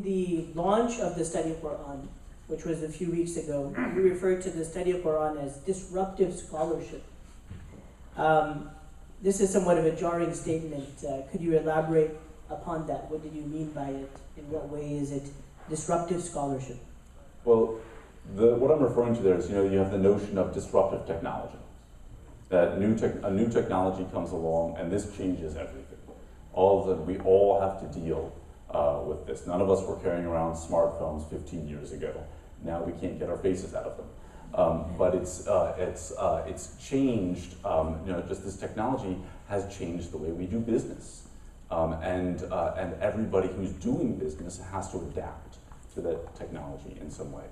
the launch of the study of Quran, which was a few weeks ago, you referred to the study of Quran as disruptive scholarship. This is somewhat of a jarring statement. Could you elaborate upon that? What did you mean by it? In what way is it disruptive scholarship? Well, what I'm referring to there is, you have the notion of disruptive technology. That a new technology comes along and this changes everything. All of a sudden, we all have to deal with this. None of us were carrying around smartphones 15 years ago. Now we can't get our faces out of them. But it's changed. Just this technology has changed the way we do business, and everybody who's doing business has to adapt to that technology in some way.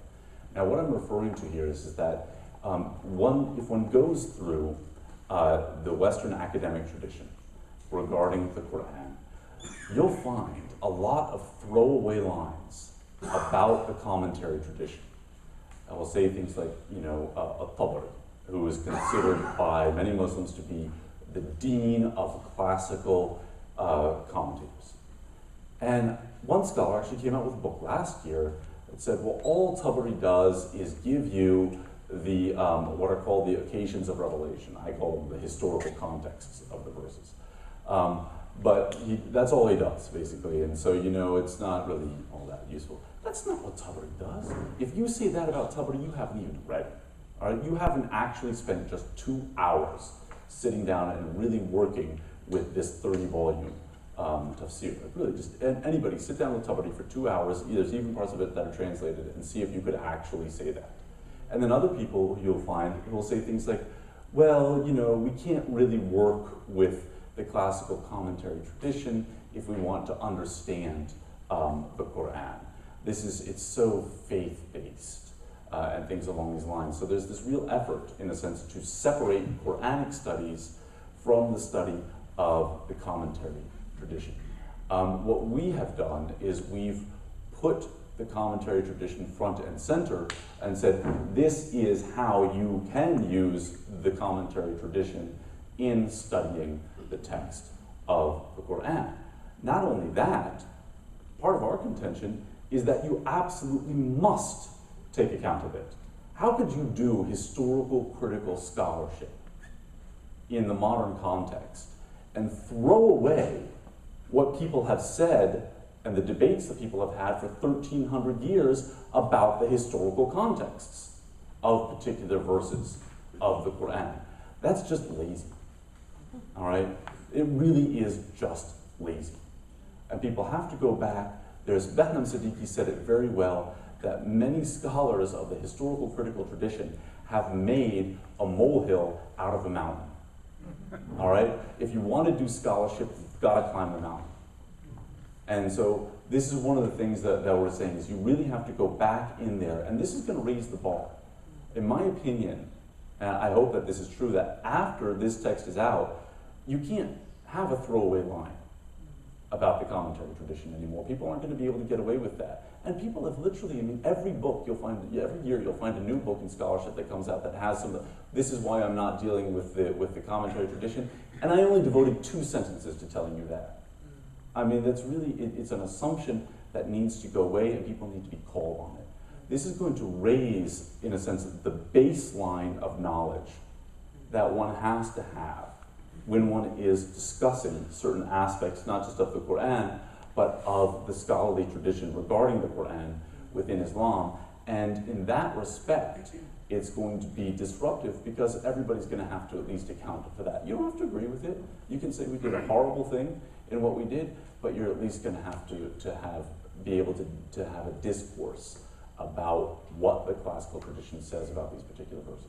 Now, what I'm referring to here is that if one goes through the Western academic tradition regarding the Quran, you'll find a lot of throwaway lines about the commentary tradition. I will say things like, a Tabari, who is considered by many Muslims to be the dean of classical commentators. And one scholar actually came out with a book last year that said, well, all Tabari does is give you the what are called the occasions of revelation. I call them the historical contexts of the verses. But that's all he does, basically. And so, it's not really all that useful. That's not what Tabari does. If you say that about Tabari, you haven't even read it. All right? You haven't actually spent just 2 hours sitting down and really working with this 30-volume tafsir. Really, just anybody sit down with Tabari for 2 hours. There's even parts of it that are translated, and see if you could actually say that. And then other people you'll find will say things like, well, we can't really work with the classical commentary tradition if we want to understand the Quran. It's so faith-based and things along these lines. So there's this real effort, in a sense, to separate Quranic studies from the study of the commentary tradition. What we have done is we've put the commentary tradition front and center and said, this is how you can use the commentary tradition in studying the text of the Quran. Not only that, part of our contention is that you absolutely must take account of it. How could you do historical critical scholarship in the modern context and throw away what people have said and the debates that people have had for 1,300 years about the historical contexts of particular verses of the Quran? That's just lazy, all right? It really is just lazy. And people have to go back. There's Behnam Siddiqui said it very well, that many scholars of the historical critical tradition have made a molehill out of a mountain, all right? If you want to do scholarship, you've got to climb the mountain. And so this is one of the things that we're saying is you really have to go back in there, and this is going to raise the bar. In my opinion, and I hope that this is true, that after this text is out, you can't have a throwaway line about the commentary tradition anymore. People aren't going to be able to get away with that. And people have literally, every book you'll find, every year you'll find a new book in scholarship that comes out that has some of the, this is why I'm not dealing with the commentary tradition. And I only devoted 2 sentences to telling you that. That's really, it's an assumption that needs to go away and people need to be called on it. This is going to raise, in a sense, the baseline of knowledge that one has to have when one is discussing certain aspects, not just of the Quran, but of the scholarly tradition regarding the Quran within Islam. And in that respect, it's going to be disruptive because everybody's going to have to at least account for that. You don't have to agree with it. You can say we did a horrible thing in what we did, but you're at least going to have to be able to have a discourse about what the classical tradition says about these particular verses.